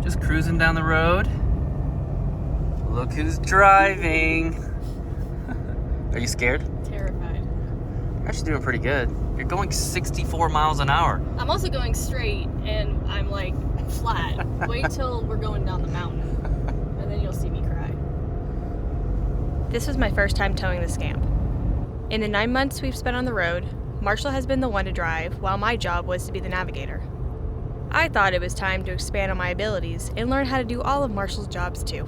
Just cruising down the road. Look who's driving. Are you scared? Terrified. You're actually doing pretty good. You're going 64 miles an hour. I'm also going straight, and I'm like flat. Wait till we're going down the mountain, and then you'll see me cry. This was my first time towing the Scamp. In the 9 months we've spent on the road, Marshall has been the one to drive, while my job was to be the navigator. I thought it was time to expand on my abilities and learn how to do all of Marshall's jobs too.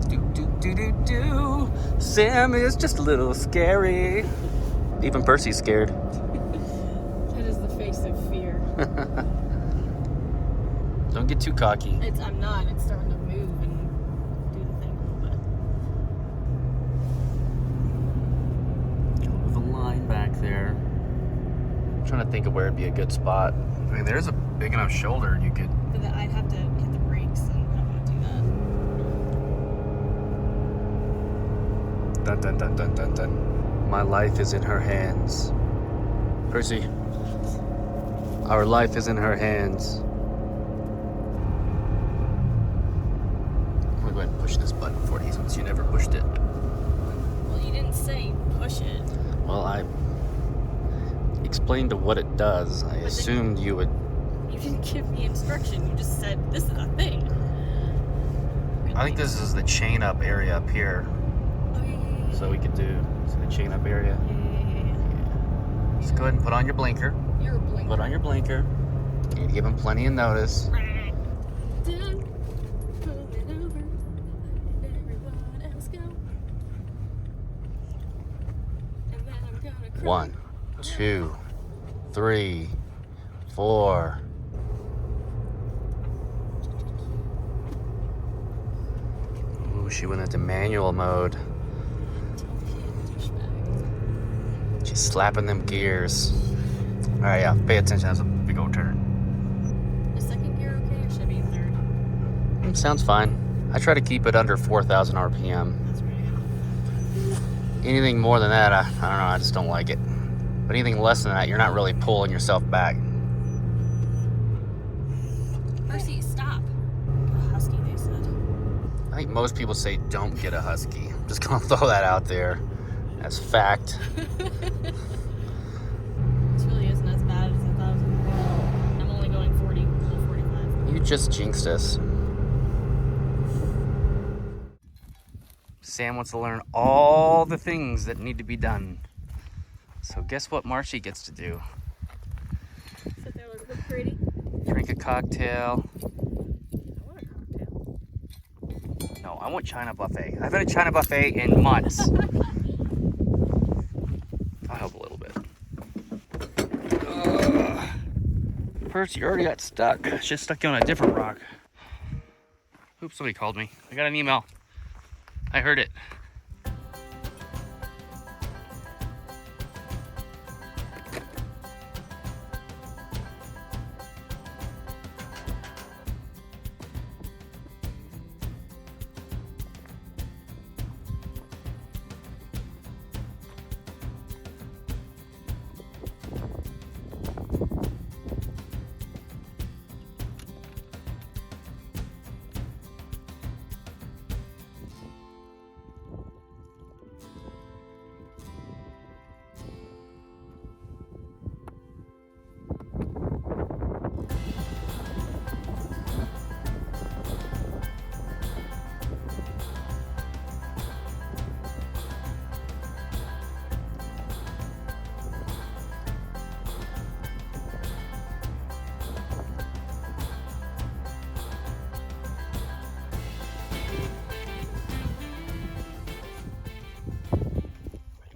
Do. Sam is just a little scary. Even Percy's scared. That is the face of fear. Don't get too cocky. I'm not. It's starting to move and do the thing. Move a line back there. I'm trying to think of where it'd be a good spot. I mean, there's a big enough shoulder you could. But I'd have to hit the brakes, and I don't want to do that. Dun dun dun dun dun dun. My life is in her hands. Percy, our life is in her hands. I'm gonna go ahead and push this button for you since you never pushed it. Well, you didn't say push it. Well, I explained what it does. I assumed you would. You didn't give me instruction. You just said, this is a thing. I think this is the chain up area up here. Oh, yeah. So we could do the chain up area. Yeah. Just go ahead and put on your blinker. You're a blinker. Put on your blinker. You need to give him plenty of notice. Done. Pulling over. Let everyone else go. And then I'm gonna cry. 1, 2, 3, 4. Ooh, she went into manual mode. She's slapping them gears. All right, yeah, pay attention. That's a big old turn. Is second gear okay, or should I be in third? Sounds fine. I try to keep it under 4,000 RPM. That's pretty good. Anything more than that, I don't know, I just don't like it. But anything less than that, you're not really pulling yourself back. Percy, stop. A husky, they said. I think most people say don't get a husky. I'm just gonna throw that out there as fact. This really isn't as bad as I thought it was going to be. I'm only going 40, 45. You just jinxed us. Sam wants to learn all the things that need to be done. So guess what Marshy gets to do? Sit there, look pretty. Drink a cocktail. I want a cocktail. No, I want China buffet. I've had a China buffet in months. I'll help a little bit. Percy, you already got stuck. Just stuck you on a different rock. Oops, somebody called me. I got an email. I heard it.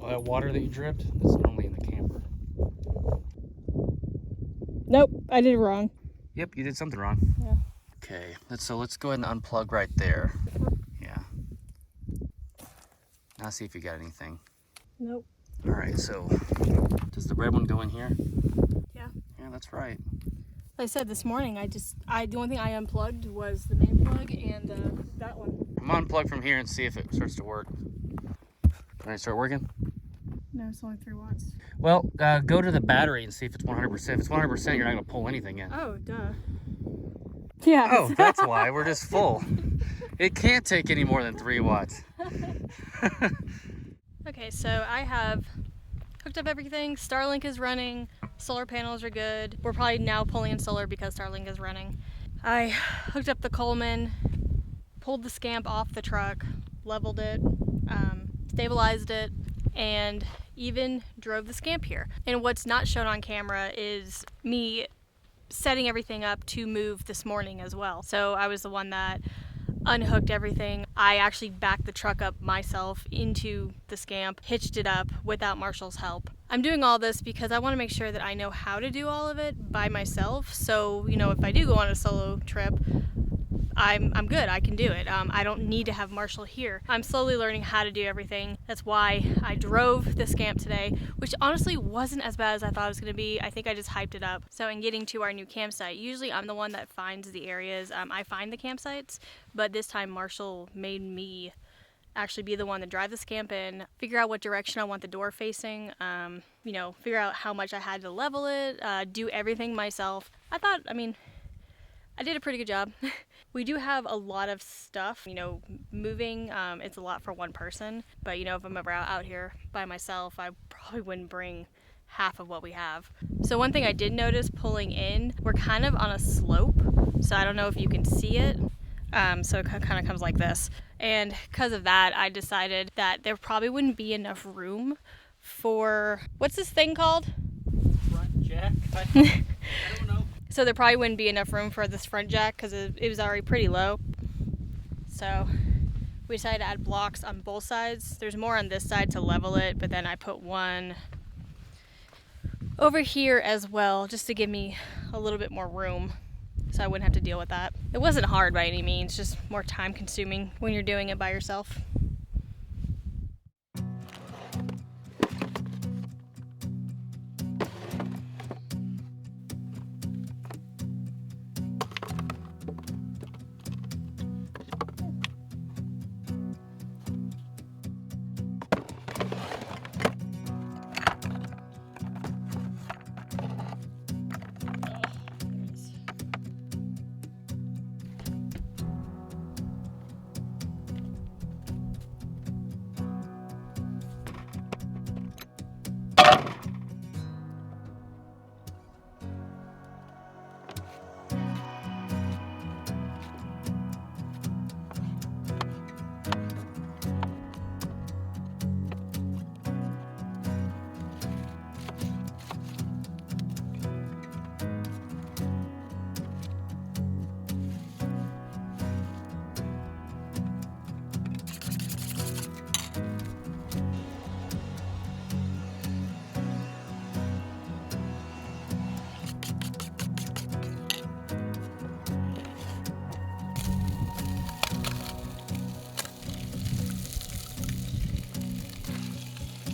All that water that you dripped, that's normally in the camper. Nope, I did it wrong. Yep, you did something wrong. Yeah. Okay, let's go ahead and unplug right there. Yeah. Now see if you got anything. Nope. All right, so does the red one go in here? Yeah. Yeah, that's right. Like I said this morning, the only thing I unplugged was the main plug and that one. I'm gonna unplug from here and see if it starts to work. Can I start working? No, it's only 3 watts. Well, go to the battery and see if it's 100%. If it's 100%, you're not gonna pull anything in. Oh, duh. Yeah. Oh, that's why. We're just full. It can't take any more than 3 watts. Okay, so I have hooked up everything. Starlink is running. Solar panels are good. We're probably now pulling in solar because Starlink is running. I hooked up the Coleman, pulled the Scamp off the truck, leveled it, stabilized it, and even drove the Scamp here. And what's not shown on camera is me setting everything up to move this morning as well. So I was the one that unhooked everything. I actually backed the truck up myself into the Scamp, hitched it up without Marshall's help. I'm doing all this because I want to make sure that I know how to do all of it by myself. So, you know, if I do go on a solo trip, I'm good, I can do it. I don't need to have Marshall here. I'm slowly learning how to do everything. That's why I drove the Scamp today, which honestly wasn't as bad as I thought it was gonna be. I think I just hyped it up. So in getting to our new campsite, usually I'm the one that finds the areas. I find the campsites, but this time Marshall made me actually be the one to drive the Scamp in, figure out what direction I want the door facing, you know, figure out how much I had to level it, do everything myself. I did a pretty good job. We do have a lot of stuff, you know, moving. It's a lot for one person, but you know, if I'm ever out here by myself, I probably wouldn't bring half of what we have. So one thing I did notice pulling in, we're kind of on a slope, so I don't know if you can see it. So it kind of comes like this. And because of that, I decided that there probably wouldn't be enough room for, what's this thing called? Front jack? I don't know. So there probably wouldn't be enough room for this front jack because it was already pretty low. So we decided to add blocks on both sides. There's more on this side to level it, but then I put one over here as well, just to give me a little bit more room so I wouldn't have to deal with that. It wasn't hard by any means, just more time consuming when you're doing it by yourself.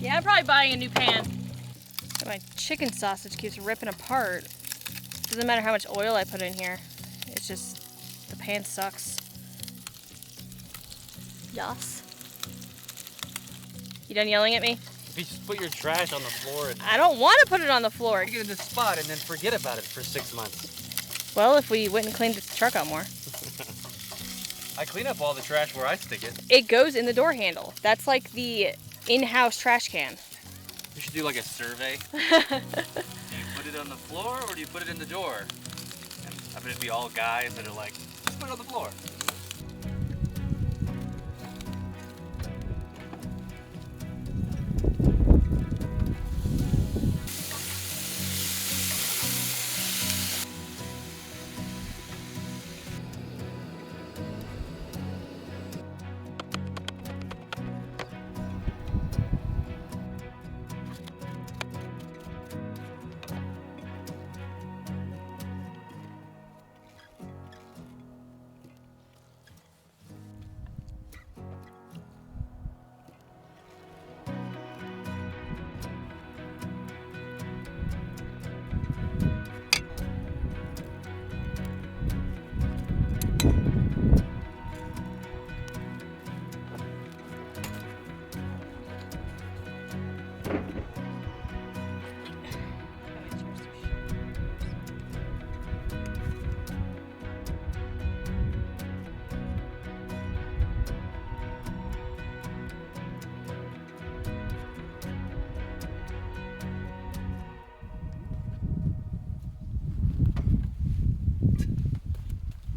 Yeah, I'm probably buying a new pan. My chicken sausage keeps ripping apart. Doesn't matter how much oil I put in here. It's just, the pan sucks. Yas. You done yelling at me? If you just put your trash on the floor and I don't want to put it on the floor. get in this spot and then forget about it for 6 months. Well, if we went and cleaned the truck out more. I clean up all the trash where I stick it. It goes in the door handle. That's like the in-house trash can. You should do like a survey. Do you put it on the floor or do you put it in the door? And I bet it'd be all guys that are like, let's put it on the floor.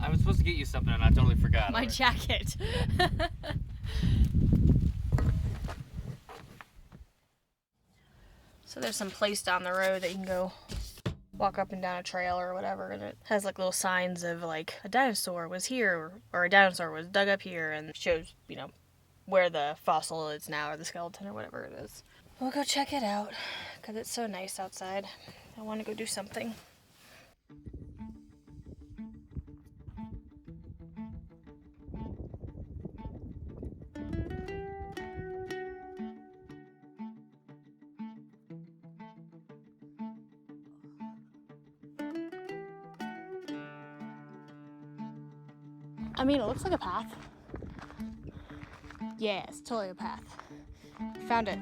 I was supposed to get you something and I totally forgot. My jacket. So there's some place down the road that you can go walk up and down a trail or whatever, and it has like little signs of like a dinosaur was here or a dinosaur was dug up here, and shows, you know, where the fossil is now or the skeleton or whatever it is. We'll go check it out because it's so nice outside. I want to go do something. I mean, it looks like a path. Yeah, it's totally a path. Found it.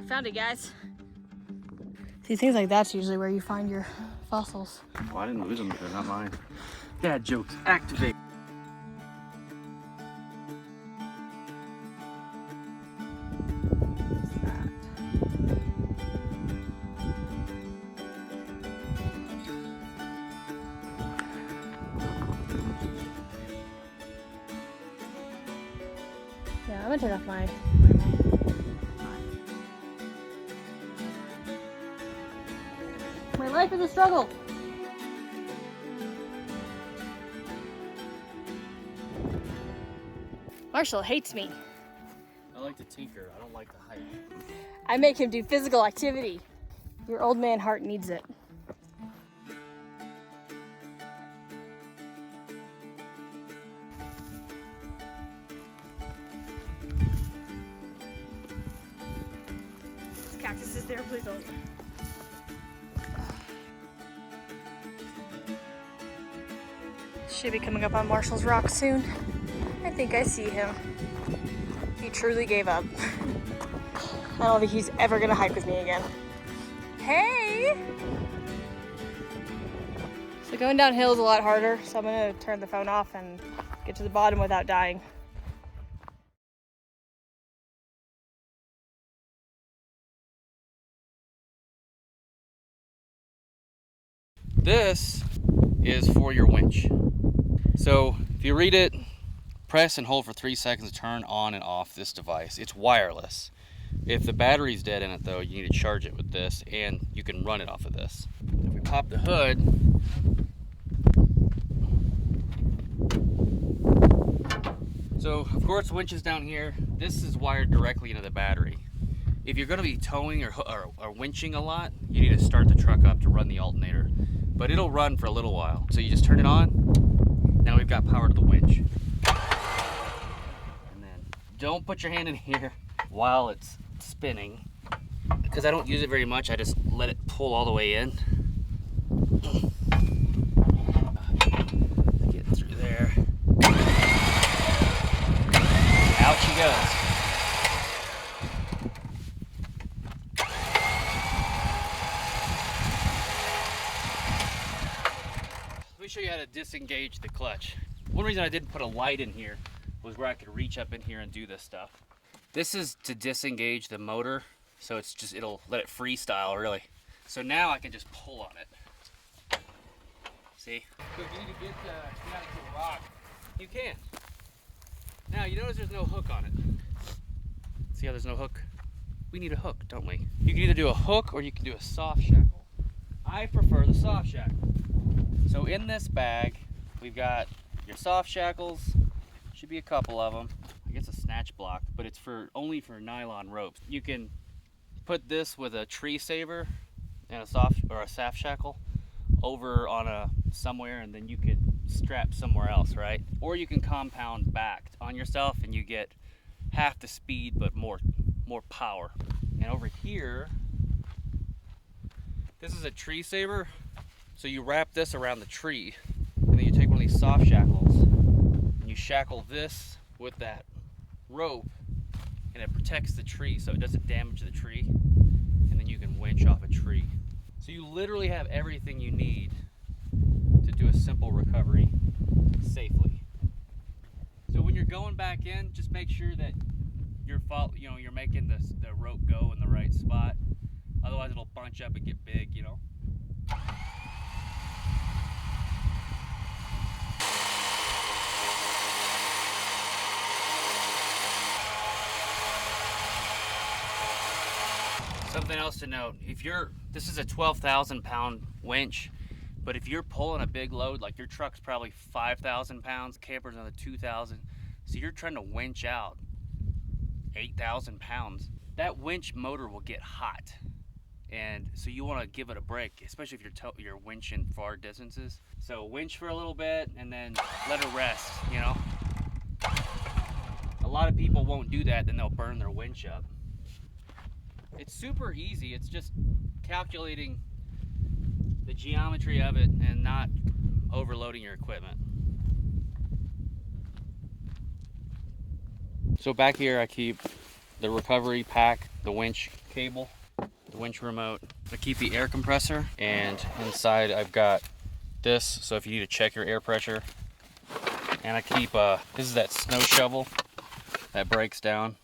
Found it, guys. See, things like that's usually where you find your fossils. Oh, I didn't lose them. They're not mine. Dad jokes activate. What's that? Yeah, I'm gonna take off my My life is a struggle. Marshall hates me. I like to tinker. I don't like to hike. I make him do physical activity. Your old man heart needs it. This cactus is there, please don't. Should be coming up on Marshall's Rock soon. I think I see him. He truly gave up. I don't think he's ever gonna hike with me again. Hey! So going downhill is a lot harder, so I'm gonna turn the phone off and get to the bottom without dying. This is for your winch. So if you read it, press and hold for 3 seconds to turn on and off this device. It's wireless. If the battery's dead in it though, you need to charge it with this, and you can run it off of this. If we pop the hood, so of course the winch is down here. This is wired directly into the battery. If you're going to be towing or winching a lot, you need to start the truck up to run the alternator. But it'll run for a little while. So you just turn it on. Now we've got power to the winch. And then don't put your hand in here while it's spinning, because I don't use it very much. I just let it pull all the way in. Get through there. Out she goes. Let me show you how to disengage the clutch. One reason I didn't put a light in here was where I could reach up in here and do this stuff. This is to disengage the motor, so it's just, it'll let it freestyle really. So now I can just pull on it. See? So if you need to get out to a rock, you can. Now you notice there's no hook on it. See how there's no hook? We need a hook, don't we? You can either do a hook or you can do a soft shackle. I prefer the soft shackle. So in this bag, we've got your soft shackles. Should be a couple of them. I guess a snatch block, but it's only for nylon ropes. You can put this with a tree saver and a soft shackle over on somewhere, and then you could strap somewhere else, right? Or you can compound back on yourself and you get half the speed but more power. And over here, this is a tree saver. So you wrap this around the tree, and then you take one of these soft shackles and you shackle this with that rope, and it protects the tree so it doesn't damage the tree, and then you can winch off a tree. So you literally have everything you need to do a simple recovery safely. So when you're going back in, just make sure that you're making the rope go in the right spot. Otherwise it'll bunch up and get big, you know. Something else to note, this is a 12,000 pound winch, but if you're pulling a big load, like your truck's probably 5,000 pounds, camper's another 2,000, so you're trying to winch out 8,000 pounds, that winch motor will get hot. And so you want to give it a break, especially if you're winching far distances. So winch for a little bit and then let it rest, you know? A lot of people won't do that, then they'll burn their winch up. It's super easy. It's just calculating the geometry of it and not overloading your equipment. So back here I keep the recovery pack, the winch cable, the winch remote. I keep the air compressor, and inside I've got this, so if you need to check your air pressure. And I keep, this is that snow shovel that breaks down.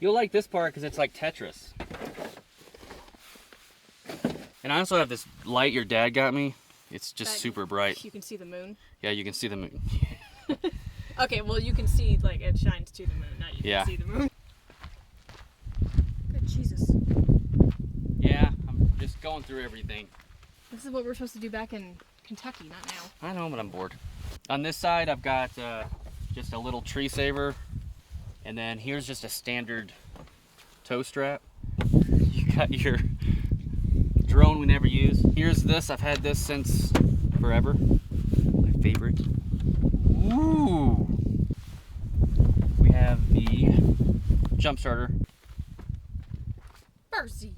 You'll like this part because it's like Tetris. And I also have this light your dad got me. It's just super bright. You can see the moon? Yeah, you can see the moon. Okay, well you can see, like, it shines to the moon, not you can see the moon. Good Jesus. Yeah, I'm just going through everything. This is what we're supposed to do back in Kentucky, not now. I know, but I'm bored. On this side, I've got just a little tree saver. And then here's just a standard tow strap. You got your drone we never use. Here's this, I've had this since forever. My favorite. Ooh! We have the jump starter. Mercy.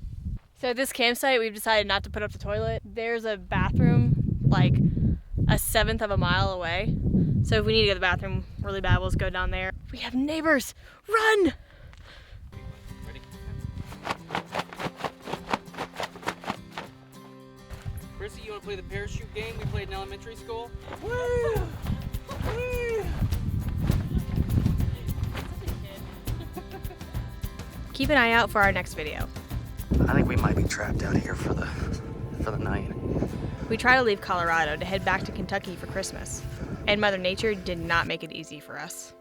So at this campsite, we've decided not to put up the toilet. There's a bathroom like 1/7 of a mile away. So if we need to go to the bathroom really bad, we'll just go down there. We have neighbors! Run! Ready? Chrissy, you want to play the parachute game we played in elementary school? Woo! Woo! Keep an eye out for our next video. I think we might be trapped out here for the night. We try to leave Colorado to head back to Kentucky for Christmas, and Mother Nature did not make it easy for us.